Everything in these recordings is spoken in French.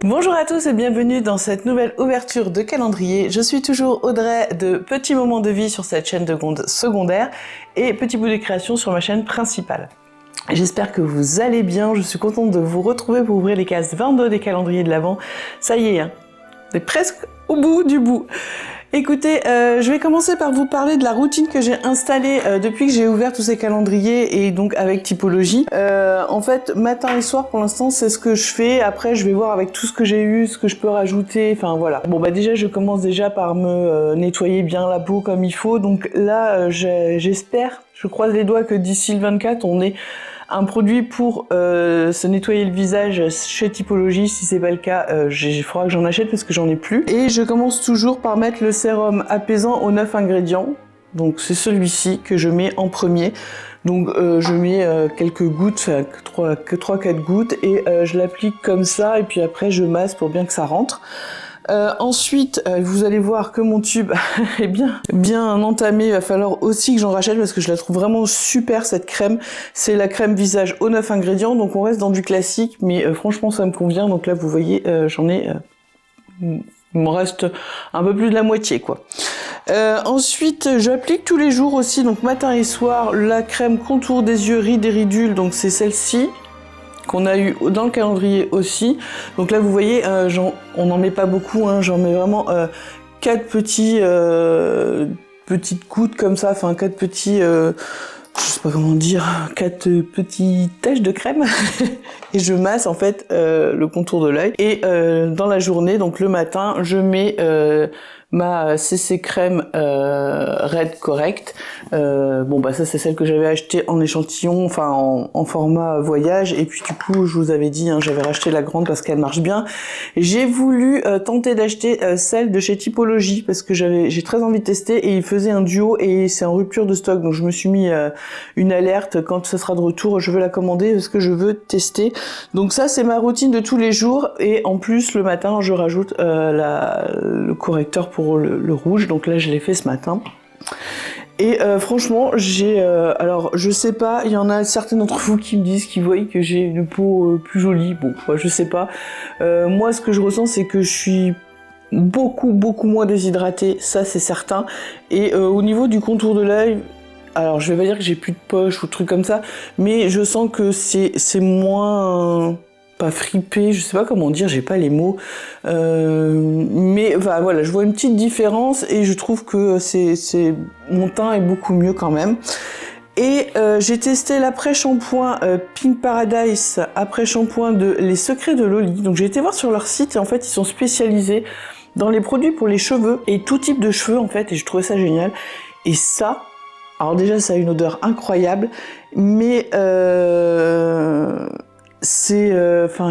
Bonjour à tous et bienvenue dans cette nouvelle ouverture de calendrier. Je suis toujours Audrey de Petits Moments de Vie sur cette chaîne de secondaire et Petit Bout de Création sur ma chaîne principale. J'espère que vous allez bien, je suis contente de vous retrouver pour ouvrir les cases 22 des calendriers de l'Avent. Ça y est, hein, on est presque au bout du bout. Écoutez, je vais commencer par vous parler de la routine que j'ai installée depuis que j'ai ouvert tous ces calendriers et donc avec typologie. En fait, matin et soir pour l'instant c'est ce que je fais. Après je vais voir avec tout ce que j'ai eu, ce que je peux rajouter, enfin voilà. Bon bah déjà je commence déjà par me nettoyer bien la peau comme il faut. Donc là j'espère, je croise les doigts que d'ici le 24 on ait un produit pour se nettoyer le visage chez Typologie. Si c'est pas le cas, il faudra que j'en achète parce que j'en ai plus. Et je commence toujours par mettre le sérum apaisant aux 9 ingrédients. Donc c'est celui-ci que je mets en premier. Donc je mets quelques gouttes, 3-4 gouttes et je l'applique comme ça et puis après je masse pour bien que ça rentre. Ensuite, vous allez voir que mon tube est bien entamé. Il va falloir aussi que j'en rachète parce que je la trouve vraiment super cette crème. C'est la crème visage aux 9 ingrédients. Donc on reste dans du classique, mais franchement ça me convient. Donc là vous voyez, j'en ai... il m'en reste un peu plus de la moitié quoi. Ensuite, j'applique tous les jours aussi, donc matin et soir, la crème contour des yeux rides et ridules. Donc c'est celle-ci qu'on a eu dans le calendrier aussi. Donc là vous voyez, on n'en met pas beaucoup, hein, j'en mets vraiment 4 petites gouttes comme ça, enfin 4 petits, je sais pas comment dire, 4 petites taches de crème et je masse en fait le contour de l'œil. Et dans la journée, donc le matin, je mets ma CC crème Red Correct. Bon bah ça c'est celle que j'avais achetée en échantillon, enfin en format voyage, et puis du coup je vous avais dit, hein, j'avais racheté la grande parce qu'elle marche bien. J'ai voulu tenter d'acheter celle de chez Typologie parce que j'ai très envie de tester et il faisait un duo et c'est en rupture de stock, donc je me suis mis une alerte quand ce sera de retour, je veux la commander parce que je veux tester. Donc ça c'est ma routine de tous les jours et en plus le matin je rajoute le correcteur pour le rouge, donc là je l'ai fait ce matin. Et franchement, alors je sais pas, il y en a certains d'entre vous qui me disent qu'ils voient que j'ai une peau plus jolie. Bon, je sais pas. Moi, ce que je ressens, c'est que je suis beaucoup moins déshydratée, ça c'est certain. Et au niveau du contour de l'œil, alors je vais pas dire que j'ai plus de poche ou trucs comme ça, mais je sens que c'est moins... pas fripé, je sais pas comment dire, j'ai pas les mots, mais enfin, voilà, je vois une petite différence et je trouve que mon teint est beaucoup mieux quand même. Et j'ai testé l'après-shampoing Pink Paradise, après-shampoing de Les Secrets de Loli. Donc j'ai été voir sur leur site et en fait ils sont spécialisés dans les produits pour les cheveux et tout type de cheveux en fait, et je trouvais ça génial. Et ça, alors déjà ça a une odeur incroyable, mais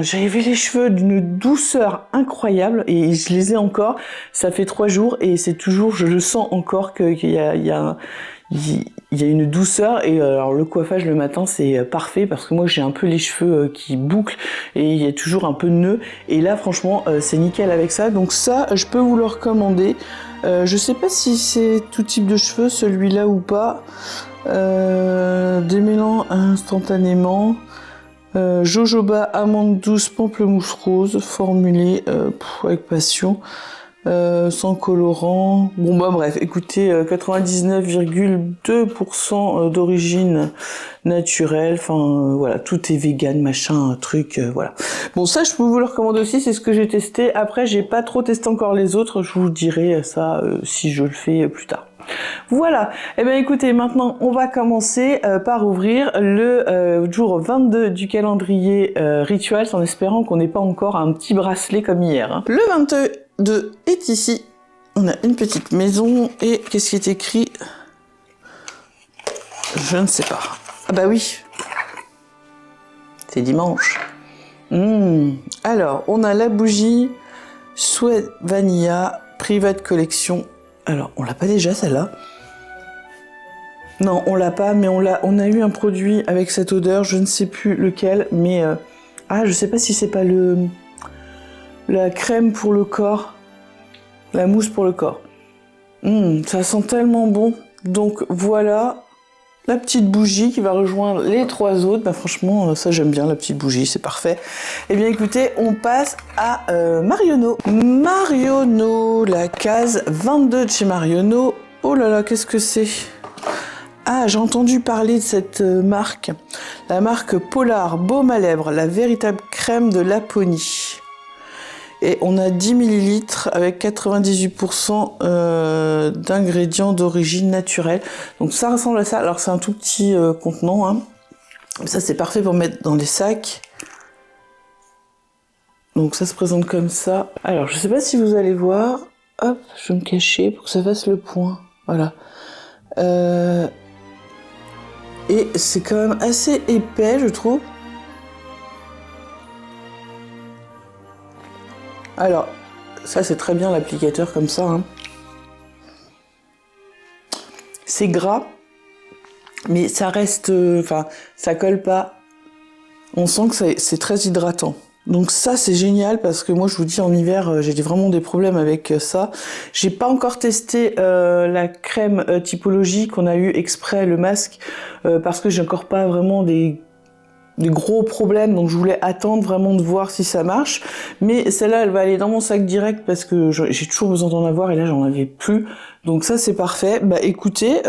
j'avais les cheveux d'une douceur incroyable et je les ai encore. Ça fait 3 jours et c'est toujours, je le sens encore qu'il y a une douceur. Et alors le coiffage le matin c'est parfait parce que moi j'ai un peu les cheveux qui bouclent et il y a toujours un peu de nœud. Et là franchement c'est nickel avec ça. Donc ça je peux vous le recommander. Je sais pas si c'est tout type de cheveux celui-là ou pas. Démêlant instantanément. Jojoba, amande douce, pamplemousse rose, formulé avec passion, sans colorant. Bon bah bref, écoutez, 99,2% d'origine naturelle, enfin voilà, tout est vegan, machin, truc, voilà. Bon ça je peux vous le recommander aussi, c'est ce que j'ai testé. Après j'ai pas trop testé encore les autres, je vous dirai ça si je le fais plus tard. Voilà, et bien écoutez, maintenant on va commencer par ouvrir le jour 22 du calendrier Rituals en espérant qu'on n'ait pas encore un petit bracelet comme hier. Hein. Le 22 est ici, on a une petite maison et qu'est-ce qui est écrit? Je ne sais pas. Ah bah oui, c'est dimanche. Alors, on a la bougie Sweat Vanilla Private Collection. Alors, on l'a pas déjà celle-là? Non, on l'a pas, mais on a eu un produit avec cette odeur, je ne sais plus lequel, mais je sais pas si c'est pas la crème pour le corps, la mousse pour le corps. Ça sent tellement bon. Donc voilà, la petite bougie qui va rejoindre les 3 autres. Bah franchement, ça j'aime bien, la petite bougie, c'est parfait. Et bien écoutez, on passe à Marionneau. Marionneau, la case 22 de chez Marionneau. Oh là là, qu'est-ce que c'est? Ah, j'ai entendu parler de cette marque. La marque Polar Baume à lèvres, la véritable crème de Laponie. Et on a 10 ml avec 98% d'ingrédients d'origine naturelle. Donc ça ressemble à ça. Alors c'est un tout petit contenant. Hein. Ça c'est parfait pour mettre dans les sacs. Donc ça se présente comme ça. Alors je sais pas si vous allez voir. Hop, je vais me cacher pour que ça fasse le point. Voilà. Et c'est quand même assez épais, je trouve. Alors, ça c'est très bien l'applicateur comme ça. Hein. C'est gras, mais ça reste... Enfin, ça colle pas. On sent que c'est très hydratant. Donc ça c'est génial parce que moi je vous dis en hiver j'ai vraiment des problèmes avec ça. J'ai pas encore testé la crème typologie qu'on a eu exprès, le masque, parce que j'ai encore pas vraiment des gros problèmes, donc je voulais attendre vraiment de voir si ça marche. Mais celle-là, elle va aller dans mon sac direct parce que j'ai toujours besoin d'en avoir et là j'en avais plus. Donc ça c'est parfait. Bah écoutez,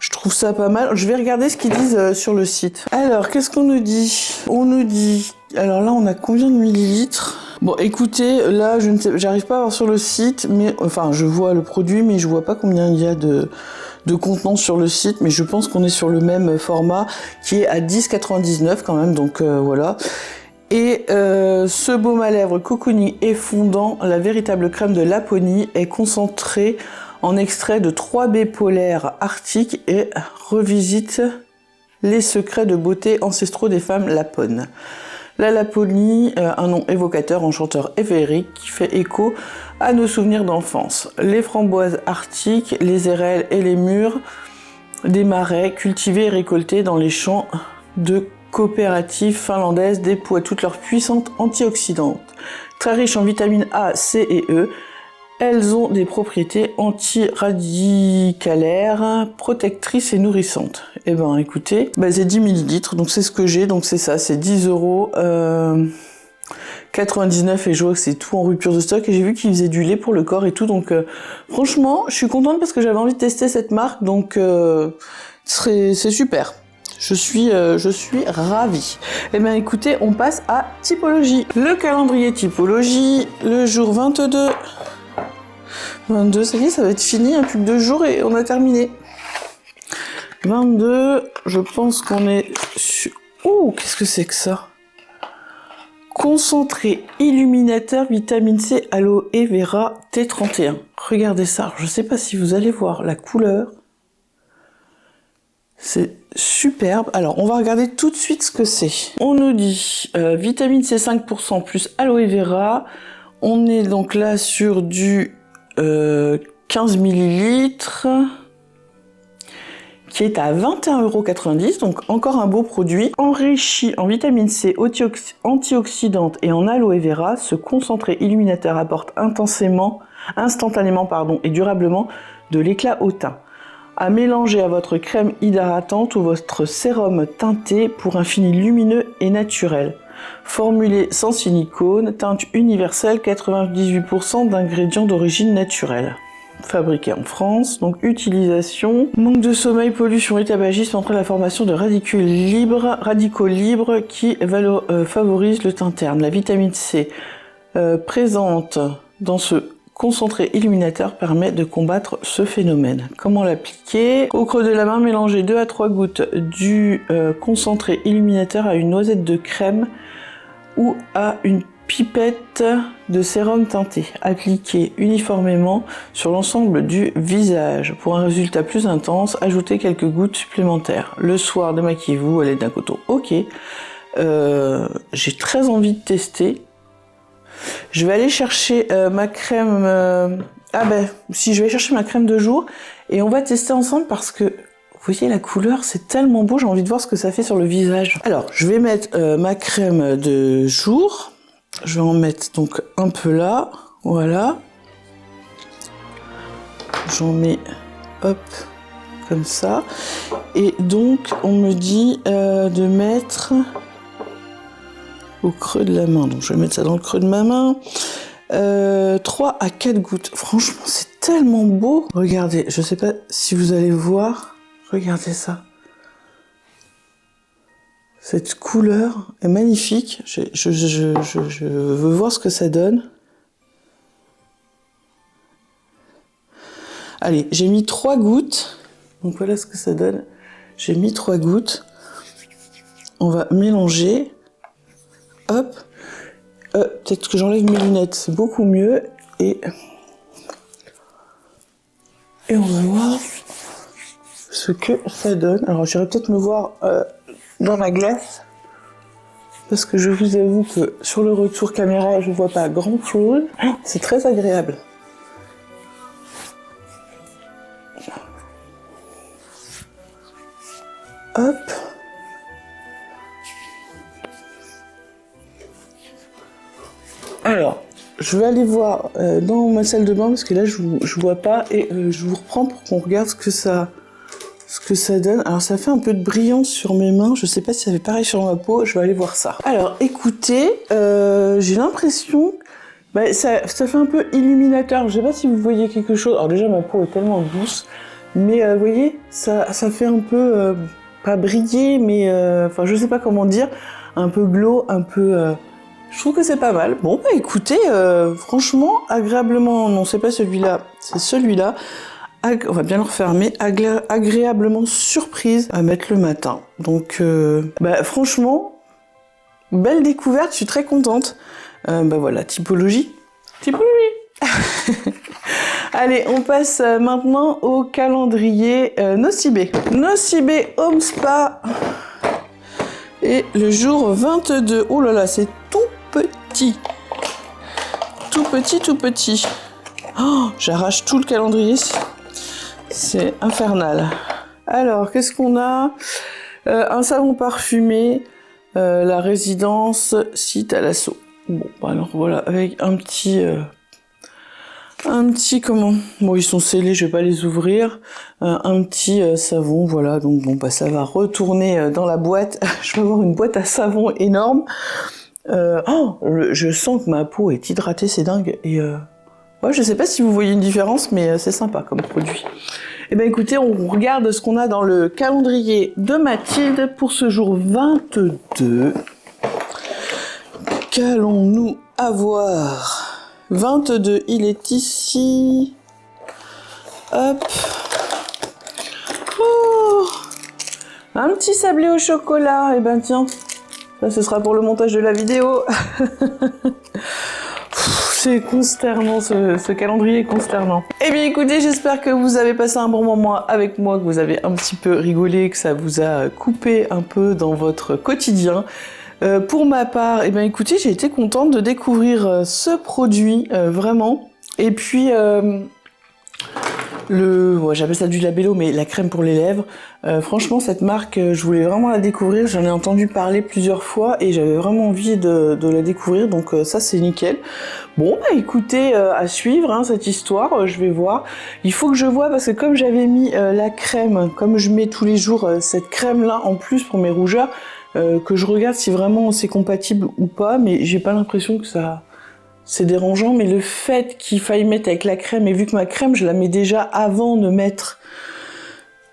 je trouve ça pas mal. Je vais regarder ce qu'ils disent sur le site. Alors, qu'est-ce qu'on nous dit? On nous dit... Alors là, on a combien de millilitres? Bon, écoutez, là, je ne sais, j'arrive pas à voir sur le site, mais enfin, je vois le produit, mais je vois pas combien il y a de contenants sur le site, mais je pense qu'on est sur le même format, qui est à 10,99 quand même, donc voilà. Et ce baume à lèvres cocooning et fondant, la véritable crème de Laponie, est concentrée en extrait de 3 baies polaires arctiques et revisite les secrets de beauté ancestraux des femmes lapones. La Laponie, un nom évocateur, enchanteur et féerique qui fait écho à nos souvenirs d'enfance. Les framboises arctiques, les érelles et les mûres des marais cultivés et récoltés dans les champs de coopératives finlandaises déploient toutes leurs puissances antioxydantes. Très riches en vitamines A, C et E, elles ont des propriétés antiradicalaires, protectrices et nourrissantes. Eh ben, écoutez, c'est 10 ml, donc c'est ce que j'ai, donc c'est ça, c'est 10,99 € et je vois que c'est tout en rupture de stock et j'ai vu qu'ils faisaient du lait pour le corps et tout, donc franchement, je suis contente parce que j'avais envie de tester cette marque, donc c'est super. Je suis ravie. Eh bien écoutez, on passe à Typologie. Le calendrier Typologie, le jour 22, ça y est, ça va être fini, hein, plus que 2 jours et on a terminé. 22, je pense qu'on est sur... Oh, qu'est-ce que c'est que ça? Concentré illuminateur vitamine C aloe vera T31. Regardez ça, je sais pas si vous allez voir la couleur. C'est superbe. Alors, on va regarder tout de suite ce que c'est. On nous dit vitamine C 5% plus aloe vera. On est donc là sur du 15 ml qui est à 21,90 €, donc encore un beau produit. Enrichi en vitamine C antioxydante et en aloe vera, ce concentré illuminateur apporte instantanément et durablement de l'éclat au teint. À mélanger à votre crème hydratante ou votre sérum teinté pour un fini lumineux et naturel. Formulé sans silicone, teinte universelle, 98% d'ingrédients d'origine naturelle. Fabriqué en France, donc utilisation, manque de sommeil, pollution et tabagisme entraînent la formation de radicaux libres qui favorisent le teint terne. La vitamine C présente dans ce concentré illuminateur permet de combattre ce phénomène. Comment l'appliquer? Au creux de la main, mélangez 2 à 3 gouttes du concentré illuminateur à une noisette de crème ou à une pipette de sérum teinté. Appliquez uniformément sur l'ensemble du visage. Pour un résultat plus intense, ajoutez quelques gouttes supplémentaires. Le soir, démaquillez-vous à l'aide d'un coton. Ok. J'ai très envie de tester. Je vais aller chercher ma crème... si, je vais chercher ma crème de jour et on va tester ensemble parce que vous voyez la couleur, c'est tellement beau, j'ai envie de voir ce que ça fait sur le visage. Alors, je vais mettre ma crème de jour. Je vais en mettre donc un peu là, voilà. J'en mets, hop, comme ça. Et donc, on me dit de mettre au creux de la main. Donc, je vais mettre ça dans le creux de ma main. 3 à 4 gouttes. Franchement, c'est tellement beau. Regardez, je sais pas si vous allez voir. Regardez ça. Cette couleur est magnifique. Je veux voir ce que ça donne. Allez, j'ai mis 3 gouttes. Donc voilà ce que ça donne. J'ai mis 3 gouttes. On va mélanger. Hop. Peut-être que j'enlève mes lunettes, c'est beaucoup mieux. Et on va voir ce que ça donne. Alors j'irai peut-être me voir dans la glace. Parce que je vous avoue que sur le retour caméra, je vois pas grand chose. C'est très agréable. Hop. Alors, je vais aller voir dans ma salle de bain parce que là je vois pas et je vous reprends pour qu'on regarde ce que ça donne. Alors ça fait un peu de brillance sur mes mains, je sais pas si ça fait pareil sur ma peau, je vais aller voir ça. Alors écoutez, j'ai l'impression, ça fait un peu illuminateur, je sais pas si vous voyez quelque chose. Alors déjà ma peau est tellement douce, mais vous voyez, ça fait un peu, pas briller, mais enfin je sais pas comment dire, un peu glow, un peu... Je trouve que c'est pas mal. Bon, écoutez, franchement, agréablement... Non, c'est pas celui-là, c'est celui-là. On va bien le refermer. Agréablement surprise à mettre le matin. Donc, franchement, belle découverte, je suis très contente. Voilà, typologie. Allez, on passe maintenant au calendrier Nocibé. Nocibé Home Spa. Et le jour 22. Oh là là, c'est tout petit. Tout petit, tout petit. Oh, j'arrache tout le calendrier. C'est infernal. Alors, qu'est-ce qu'on a? Un savon parfumé. La résidence site à l'assaut. Bon, alors voilà, avec un petit comment? Bon, ils sont scellés, je vais pas les ouvrir. Un petit savon, voilà. Donc bon, ça va retourner dans la boîte. Je vais avoir une boîte à savon énorme. Je sens que ma peau est hydratée, c'est dingue. Et ouais, je sais pas si vous voyez une différence, mais c'est sympa comme produit. Eh ben écoutez, on regarde ce qu'on a dans le calendrier de Mathilde pour ce jour 22. Qu'allons-nous avoir? 22, il est ici. Hop. Oh, un petit sablé au chocolat. Eh ben tiens, ça ce sera pour le montage de la vidéo. C'est consternant, ce calendrier est consternant. Eh bien écoutez, j'espère que vous avez passé un bon moment avec moi, que vous avez un petit peu rigolé, que ça vous a coupé un peu dans votre quotidien. Pour ma part, eh bien écoutez, j'ai été contente de découvrir ce produit, vraiment. Et puis, j'appelle ça du labello, mais la crème pour les lèvres. Franchement, cette marque, je voulais vraiment la découvrir. J'en ai entendu parler plusieurs fois et j'avais vraiment envie de la découvrir. Donc ça, c'est nickel. Bon, écoutez, à suivre hein, cette histoire. Je vais voir. Il faut que je vois parce que comme j'avais mis la crème, comme je mets tous les jours cette crème-là en plus pour mes rougeurs, que je regarde si vraiment c'est compatible ou pas. Mais j'ai pas l'impression que ça... C'est dérangeant, mais le fait qu'il faille mettre avec la crème, et vu que ma crème, je la mets déjà avant de mettre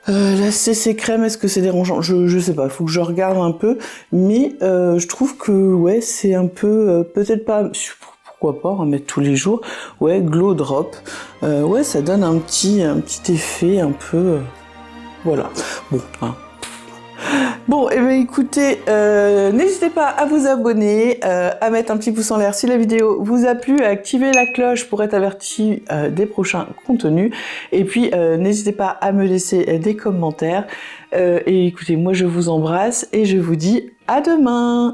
la CC crème, est-ce que c'est dérangeant? Je sais pas, faut que je regarde un peu, mais je trouve que, ouais, c'est un peu, peut-être pas, pourquoi pas, on va mettre tous les jours, ouais, Glow Drop, ouais, ça donne un petit effet un peu, voilà, bon, hein. Bon, et bien écoutez, n'hésitez pas à vous abonner, à mettre un petit pouce en l'air si la vidéo vous a plu, à activer la cloche pour être averti des prochains contenus. Et puis, n'hésitez pas à me laisser des commentaires. Et écoutez, moi je vous embrasse et je vous dis à demain!